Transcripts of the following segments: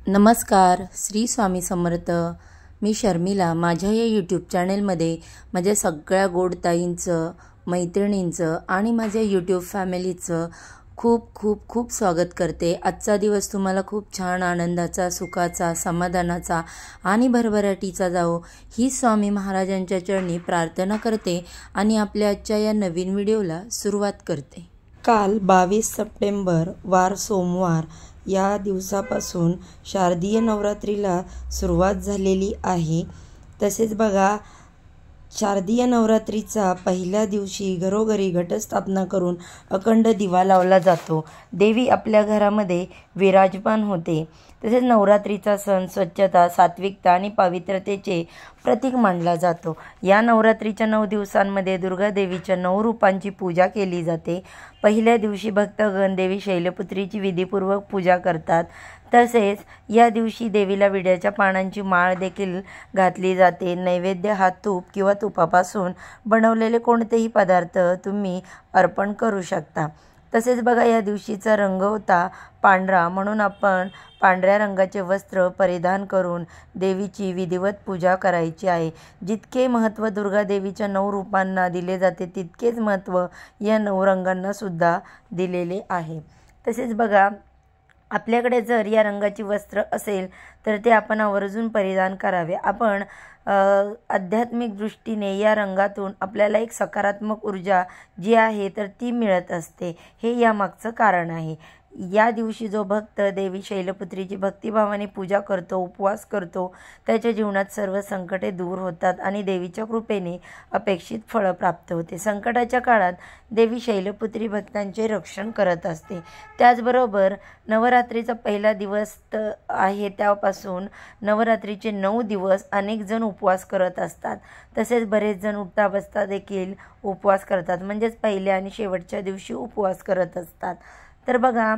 नमस्कार, श्री स्वामी समर्थ. मी शर्मिला. माझ्या या यूट्यूब चॅनेलमध्ये माझ्या सगळ्या गोडताईंचं, मैत्रिणींचं आणि माझ्या यूट्यूब फॅमिलीचं खूप खूप खूप स्वागत करते. आजचा दिवस तुम्हाला खूप छान आनंदाचा, सुखाचा, समाधानाचा आणि भरभराटीचा जावो ही स्वामी महाराजांच्या चरणी प्रार्थना करते आणि आपल्या आजच्या या नवीन व्हिडिओला सुरुवात करते. काल 22 सप्टेंबर वार सोमवार या दिवसापासून शारदीय नवरात्रीला सुरुवात झालेली आहे. तसेच बघा, शारदीय नवरात्रीचा पहिल्या दिवशी घरोघरी घटस्थापना करून अखंड दिवा लावला जातो. देवी आपल्या घरामध्ये विराजमान होते. तसेच नवरात्रीचा सण स्वच्छता, सात्विकता आणि पवित्रतेचे प्रतीक मानला जातो. या नवरात्रीच्या 9 दिवसांमध्ये दुर्गा देवीच्या 9 रूपांची पूजा केली जाते. पहिल्या दिवशी भक्तगण देवी शैलपुत्रीची विधीपूर्वक पूजा करतात. तसेच या दिवशी देवीला विड्याच्या पानांची माळ देखील घातली जाते. नैवेद्य हा तूप किंवा तुपापासून बनवलेले कोणतेही पदार्थ तुम्ही अर्पण करू शकता. तसेच बघा, या दिवशीचा रंग होता पांढरा, म्हणून आपण पांढऱ्या रंगाचे वस्त्र परिधान करून देवीची विधिवत पूजा करायची आहे. जितके महत्त्व दुर्गा देवीच्या 9 रूपांना दिले जाते तितकेच महत्त्व या 9 रंगांना सुद्धा दिलेले आहे. तसेच बघा, आपल्याकडे जर या रंगाची वस्त्र असेल तर ते आपण आवर्जून परिधान करावे. आपण आध्यात्मिक दृष्टीने या रंगातून आपल्याला एक सकारात्मक ऊर्जा जी आहे तर ती मिळत असते. हे यामागचं कारण आहे. या दिवशी जो भक्त देवी शैलपुत्रीची भक्तिभावाने पूजा करतो, उपवास करतो, त्याच्या जीवनात सर्व संकटे दूर होतात आणि देवीच्या कृपेने अपेक्षित फळं प्राप्त होते. संकटाच्या काळात देवी शैलपुत्री भक्तांचे रक्षण करत असते. त्याचबरोबर नवरात्रीचा पहिला दिवस आहे, त्यापासून नवरात्रीचे 9 दिवस अनेक जण उपवास करत असतात. तसेच बरेच जण उठता बसता देखील उपवास करतात, म्हणजेच पहिल्या आणि शेवटच्या दिवशी उपवास करत असतात. तर बघा,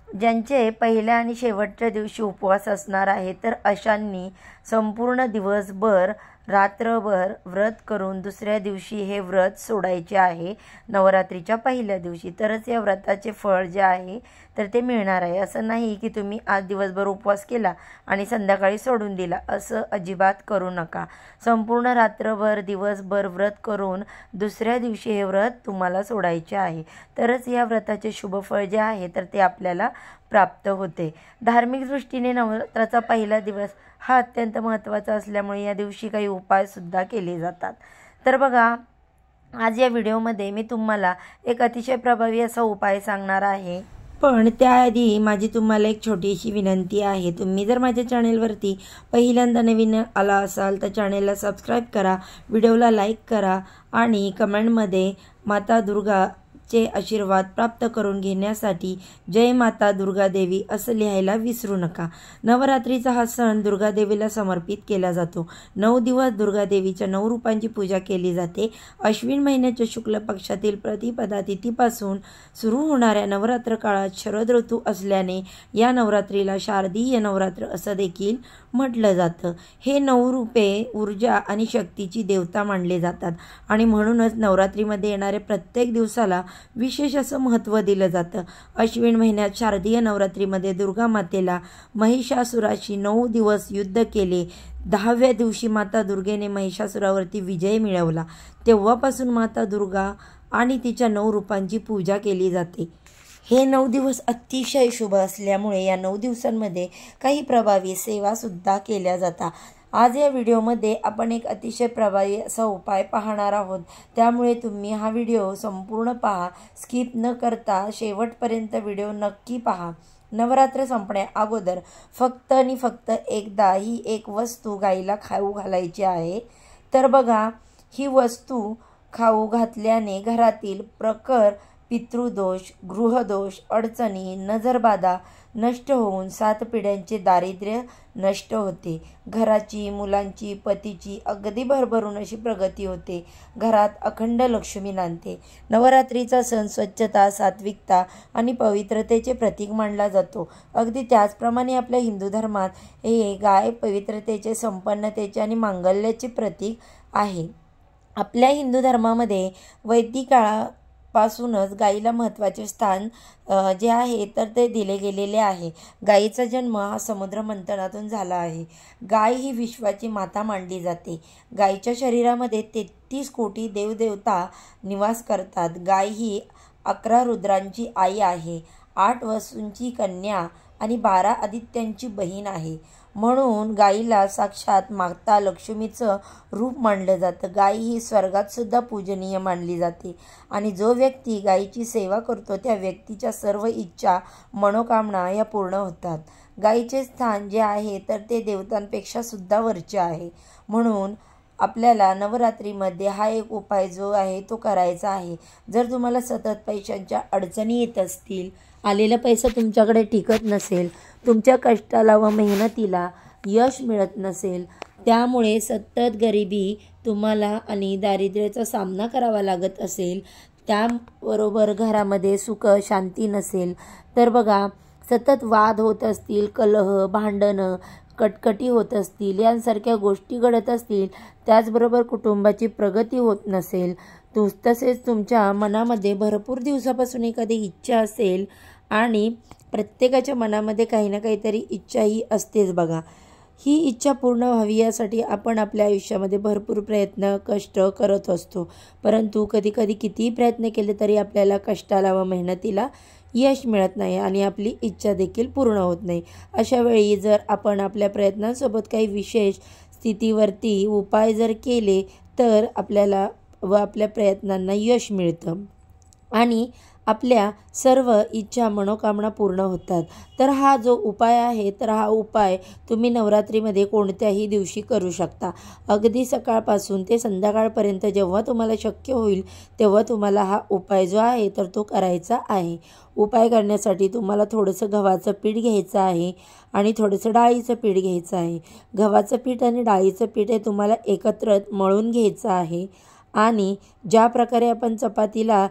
ज्यांचे पहिल्या आणि शेवटच्या दिवशी उपवास असणार आहे तर अशांनी संपूर्ण दिवसभर रात्रभर व्रत करून दुसऱ्या दिवशी हे व्रत सोडायचे आहे. नवरात्रीच्या पहिल्या दिवशी तरच या व्रताचे फळ जे आहे तर ते मिळणार आहे. असं नाही की तुम्ही आज दिवसभर उपवास केला आणि संध्याकाळी सोडून दिला, असं अजिबात करू नका. संपूर्ण रात्रभर दिवसभर व्रत करून दुसऱ्या दिवशी हे व्रत तुम्हाला सोडायचे आहे. तरच या व्रताचे शुभफळ जे आहे तर ते आपल्याला प्राप्त होते. धार्मिक दृष्टीने नवरात्राचा पहिला दिवस हा अत्यंत महत्त्वाचा असल्यामुळे या दिवशी काही उपायसुद्धा केले जातात. तर बघा, आज या व्हिडिओमध्ये मी तुम्हाला एक अतिशय प्रभावी असा उपाय सांगणार आहे. पण त्याआधी माझी तुम्हाला एक छोटीशी विनंती आहे. तुम्ही जर माझ्या चॅनेलवरती पहिल्यांदा नवीन आला असाल तर चॅनेलला सबस्क्राईब करा, व्हिडिओला लाईक करा आणि कमेंटमध्ये माता दुर्गाचे आशीर्वाद प्राप्त करून घेण्यासाठी जय माता दुर्गा देवी असं लिहायला विसरू नका. नवरात्रीचा हा सण दुर्गा देवीला समर्पित केला जातो. 9 दिवस दुर्गा देवीच्या 9 रूपांची पूजा केली जाते. अश्विन महिन्याच्या शुक्ल पक्षातील प्रतिपदा तिथीपासून सुरू होणाऱ्या नवरात्र काळात शरद ऋतू असल्याने या नवरात्रीला शारदीय नवरात्र असं देखील म्हटलं जातं. हे 9 रूपे ऊर्जा आणि शक्तीची देवता मानले जातात आणि म्हणूनच नवरात्रीमध्ये येणाऱ्या प्रत्येक दिवसाला विशेष असं महत्त्व दिलं जातं. अश्विन महिन्यात शारदीय नवरात्रीमध्ये दुर्गा मातेला महिषासुराशी 9 दिवस युद्ध केले. 10व्या दिवशी माता दुर्गेने महिषासुरावरती विजय मिळवला. तेव्हापासून माता दुर्गा आणि तिच्या 9 रूपांची पूजा केली जाते. हे 9 दिवस अतिशय शुभ असल्यामुळे या 9 दिवसांमध्ये काही प्रभावी सेवासुद्धा केल्या जातात. आज या व्हिडिओमध्ये आपण एक अतिशय प्रभावी असा उपाय पाहणार आहोत. त्यामुळे तुम्ही हा व्हिडिओ संपूर्ण पहा, स्किप न करता शेवटपर्यंत व्हिडिओ नक्की पहा. नवरात्र संपण्या अगोदर फक्त आणि फक्त एकदा ही एक वस्तू गाईला खाऊ घालायची आहे. तर बघा, ही वस्तू खाऊ घातल्याने घरातील प्रखर पितृदोष, गृहदोष, अडचणी, नजरबाधा नष्ट होऊन 7 पिढ्यांचे दारिद्र्य नष्ट होते. घराची, मुलांची, पतीची अगदी भरभरून अशी प्रगती होते. घरात अखंड लक्ष्मी नांदते. नवरात्रीचा सण स्वच्छता, सात्विकता आणि पवित्रतेचे प्रतीक मानला जातो. अगदी त्याचप्रमाणे आपल्या हिंदू धर्मात हे गाय पवित्रतेचे, संपन्नतेचे आणि मांगल्याचे प्रतीक आहे. आपल्या हिंदू धर्मामध्ये वैदिक काळात पासूनच गाईला महत्त्वाचे स्थान जे आहे तर ते दिले गेलेले आहे. गाईचा जन्म हा समुद्र मंथनातून झाला आहे. गाय ही विश्वाची माता मानली जाते. गायीच्या शरीरामध्ये 33 कोटी देवदेवता निवास करतात. गाय ही 11 रुद्रांची आई आहे, 8 वसूंची कन्या आणि 12 आदित्यांची बहीण आहे. म्हणून गाईला साक्षात माता लक्ष्मीचं रूप मानलं जातं. गाय ही स्वर्गात सुद्धा पूजनीय मानली जाते आणि जो व्यक्ती गायीची सेवा करतो त्या व्यक्तीच्या सर्व इच्छा मनोकामना या पूर्ण होतात. गायीचे स्थान जे आहे तर ते देवतांपेक्षा सुद्धा वरचे आहे. म्हणून आपल्याला नवरात्रीमध्ये हा एक उपाय जो आहे तो करायचा आहे. जर तुम्हाला सतत पैशांच्या अडचणी येत असतील, आलेला पैसा तुमच्याकडे टिकत नसेल, तुमच्या कष्टाला व मेहनतीला यश मिळत नसेल, त्यामुळे सतत गरिबी तुम्हाला आणि दारिद्र्याचा सामना करावा लागत असेल, त्याबरोबर घरामध्ये सुख शांती नसेल, तर बघा सतत वाद होत असतील, कलह भांडणं कटकटी होत असतील, यांसारख्या गोष्टी घडत असतील, त्याचबरोबर कुटुंबाची प्रगती होत नसेल, तसेच तुमच्या मनामध्ये भरपूर दिवसापासून एखादी इच्छा असेल आणि प्रत्येकाच्या मनामध्ये काही ना काहीतरी इच्छा ही असतेच बघा. ही इच्छा पूर्ण व्हावी यासाठी आपण आपल्या आयुष्यामध्ये भरपूर प्रयत्न कष्ट करत असतो, परंतु कधीकधी कितीही प्रयत्न केले तरी आपल्याला कष्टाला व मेहनतीला यश मिळत नाही आणि आपली इच्छा देखील पूर्ण होत नाही. अशा वेळी जर आपण आपल्या प्रयत्नांसोबत काही विशेष स्थितीवरती उपाय जर केले तर आपल्याला व आपल्या प्रयत्नांना यश मिळतं आणि आपल्या सर्व इच्छा मनोकामना पूर्ण होतात. तर हा जो उपाय आहे तर हा उपाय तुम्ही नवरात्रीमध्ये कोणत्याही दिवशी करू शकता. अगदी सकाळपासून ते संध्याकाळपर्यंत जेव्हा तुम्हाला शक्य होईल तेव्हा तुम्हाला हा उपाय जो आहे तर तो करायचा आहे. उपाय करण्यासाठी तुम्हाला थोडंसं गव्हाचं पीठ घ्यायचं आहे आणि थोडंसं डाळीचं पीठ घ्यायचं आहे. गव्हाचं पीठ आणि डाळीचं पीठ हे तुम्हाला एकत्र मळून घ्यायचं आहे आणि ज्या प्रकारे आपण चपातीला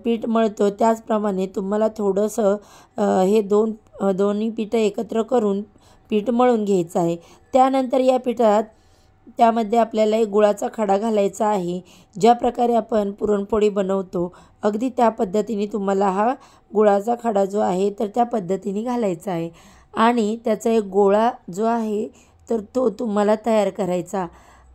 पीठ मळतो त्याचप्रमाणे तुम्हाला थोडंसं हे दोन्ही पीठं एकत्र करून पीठ मळून घ्यायचं आहे. त्यानंतर या पिठात त्यामध्ये आपल्याला एक गुळाचा खडा घालायचा आहे. ज्या प्रकारे आपण पुरणपोळी बनवतो अगदी त्या पद्धतीने तुम्हाला हा गुळाचा खडा जो आहे तर त्या पद्धतीने घालायचा आहे आणि त्याचा एक गोळा जो आहे तर तो तुम्हाला तयार करायचा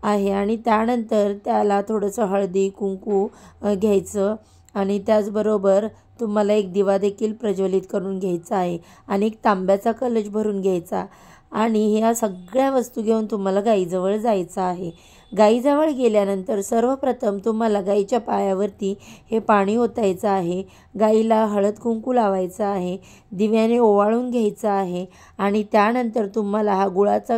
आहे आणि त्यानंतर त्याला थोडंसं हळदी कुंकू घ्यायचं आणि त्याचबरोबर तुम्हाला एक दिवा देखील प्रज्वलित करून घ्यायचा आहे आणि एक तांब्याचा कलश भरून घ्यायचा आणि ह्या सगळ्या वस्तू घेऊन तुम्हाला गाईजवळ जायचं आहे. गाईजवळ गेल्यानंतर सर्वप्रथम तुम्हाला गाईच्या पायावरती हे पाणी ओतायचं आहे. गाईला हळद कुंकू लावायचं आहे, दिव्याने ओवाळून घ्यायचं आहे आणि त्यानंतर तुम्हाला हा गुळाचा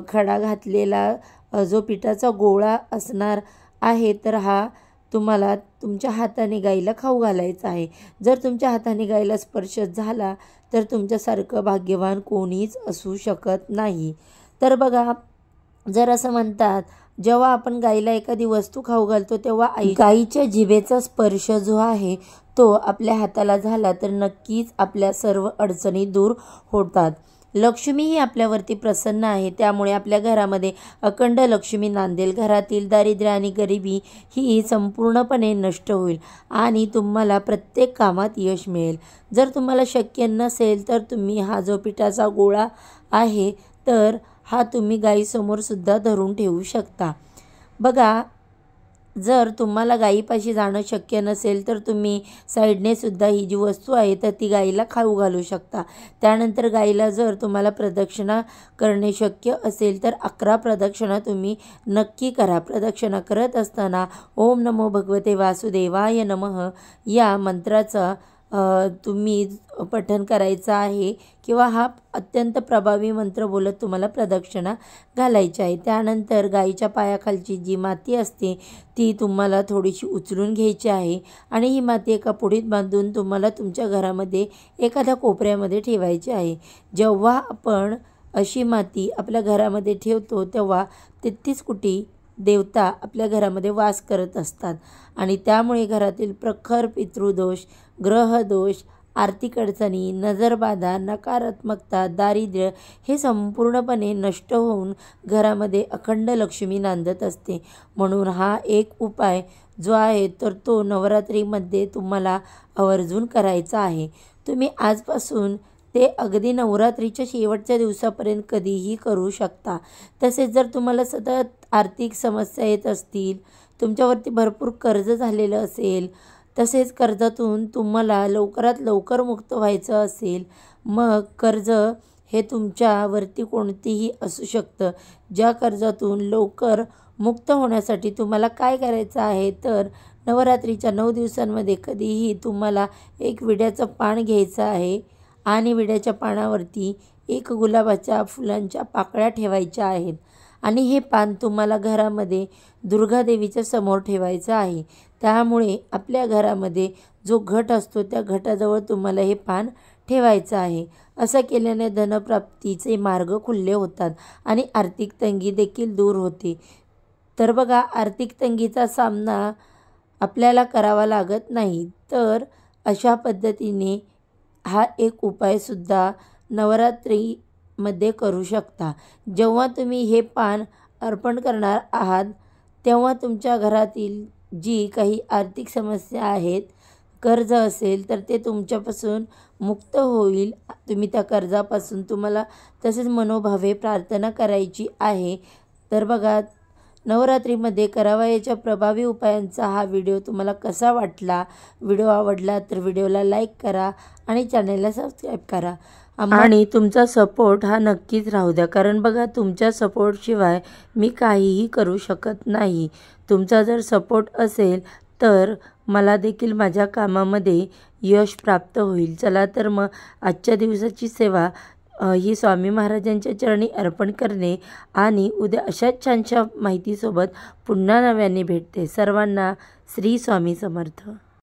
खडा घातलेला जो पिठाचा गोळा असणार आहे तर हा तुम्हाला तुमच्या हाताने गाईला खाऊ घालायचा आहे. जर तुमच्या हाताने गाईला स्पर्श झाला तर तुमच्यासारखं भाग्यवान कोणीच असू शकत नाही. तर बघा जर असं म्हणतात जेव्हा आपण गाईला एखादी वस्तू खाऊ घालतो तेव्हा गाईच्या जिभेचा स्पर्श जो आहे तो आपल्या हाताला झाला तर नक्कीच आपल्या सर्व अडचणी दूर होतात. लक्ष्मी ही आपल्यावरती प्रसन्न आहे, त्यामुळे आपल्या घरामध्ये अखंड लक्ष्मी नांदेल. घरातील दारिद्र्य आणि गरिबी ही संपूर्णपणे नष्ट होईल आणि तुम्हाला प्रत्येक कामात यश मिळेल. जर तुम्हाला शक्य नसेल तर तुम्ही हा जो पिठाचा गोळा आहे तर हा तुम्ही गाईसमोर सुद्धा धरून ठेवू शकता. बघा जर तुम्हाला गाईपाशी जाणं शक्य नसेल तर तुम्ही साईडने सुद्धा ही जी वस्तू आहे तर ती गाईला खाऊ घालू शकता. त्यानंतर गाईला जर तुम्हाला प्रदक्षिणा करणे शक्य असेल तर 11 प्रदक्षिणा तुम्ही नक्की करा. प्रदक्षिणा करत असताना ओम नमो भगवते वासुदेवाय नमः या मंत्राचा तुम्ही पठण करायचं आहे किंवा हा अत्यंत प्रभावी मंत्र बोलत तुम्हाला प्रदक्षिणा घालायची आहे. त्यानंतर गाईच्या पायाखालची जी माती असते ती तुम्हाला थोडीशी उचलून घ्यायची आहे आणि ही माती एका पुडीत बांधून तुम्हाला तुमच्या घरामध्ये एखाद्या कोपऱ्यामध्ये ठेवायची आहे. जेव्हा आपण अशी माती आपल्या घरामध्ये ठेवतो तेव्हा 33 कोटी देवता आपल्या घरामध्ये वास करत असतात आणि त्यामुळे घरातील प्रखर पितृदोष, ग्रहदोष, आर्थिक अडचणी, नजरबाधा, नकारात्मकता, दारिद्र्य हे संपूर्णपणे नष्ट होऊन घरामध्ये अखंड लक्ष्मी नांदत असते. म्हणून हा एक उपाय जो आहे तर तो नवरात्रीमध्ये तुम्हाला आवर्जून करायचा आहे। तुम्ही आजपासून ते अगदी नवरात्रीच्या शेवटच्या दिवसापर्यंत कधीही करू शकता। तसेच जर तुम्हाला सतत आर्थिक समस्या येत असतील, तुमच्यावरती भरपूर कर्ज झालेलं असेल, तसेच कर्जातून तुम्हाला लवकरात लवकर मुक्त व्हायचं असेल, मग कर्ज हे तुमच्यावरती कोणतेही असू शकतं। ज्या कर्जातून लवकर मुक्त होण्यासाठी तुम्हाला काय करायचं आहे तर नवरात्रीच्या 9 दिवसांमध्ये कधीही तुम्हाला एक विड्याचं पान घ्यायचं आहे आणि विड्याच्या पानावरती एक गुलाबाच्या फुलांच्या पाकळ्या ठेवायच्या आहेत आणि हे पान तुम्हाला घरामध्ये दुर्गा देवीच्या समोर ठेवायचं आहे। त्यामुळे आपल्या घरामध्ये जो घट असतो त्या घटाजवळ तुम्हाला हे पान ठेवायचं आहे। असं केल्याने धनप्राप्तीचे मार्ग खुले होतात आणि आर्थिक तंगी देखील दूर होते। तर बघा, आर्थिक तंगीचा सामना आपल्याला करावा लागत नाही, तर अशा पद्धतीने हा एक उपायसुद्धा नवरात्रीमध्ये करू शकता। जेव्हा तुम्ही हे पान अर्पण करणार आहात तेव्हा तुमच्या घरातील जी काही आर्थिक समस्या आहेत, कर्ज असेल तर ते तुमच्यापासून मुक्त होईल। तुम्ही त्या कर्जापासून तुम्हाला तसेच मनोभावे प्रार्थना करायची आहे। तर बघा, नवरात्रीमध्ये करावयाच्या प्रभावी उपायांचा हा व्हिडिओ तुम्हाला कसा वाटला? व्हिडिओ आवडला तर व्हिडिओला लाईक करा आणि चॅनलला सबस्क्राईब करा आणि तुमचा सपोर्ट हा नक्कीच राहू द्या, कारण बघा, तुमच्या सपोर्टशिवाय मी काहीही करू शकत नाही। तुमचा जर सपोर्ट असेल तर मला देखील माझ्या कामामध्ये यश प्राप्त होईल। चला तर मग आजच्या दिवसाची सेवा ही स्वामी महाराजांच्या चरणी अर्पण करणे आणि उद्या अशाच छानशा माहितीसोबत पुन्हा नव्याने भेटते। सर्वांना श्री स्वामी समर्थ।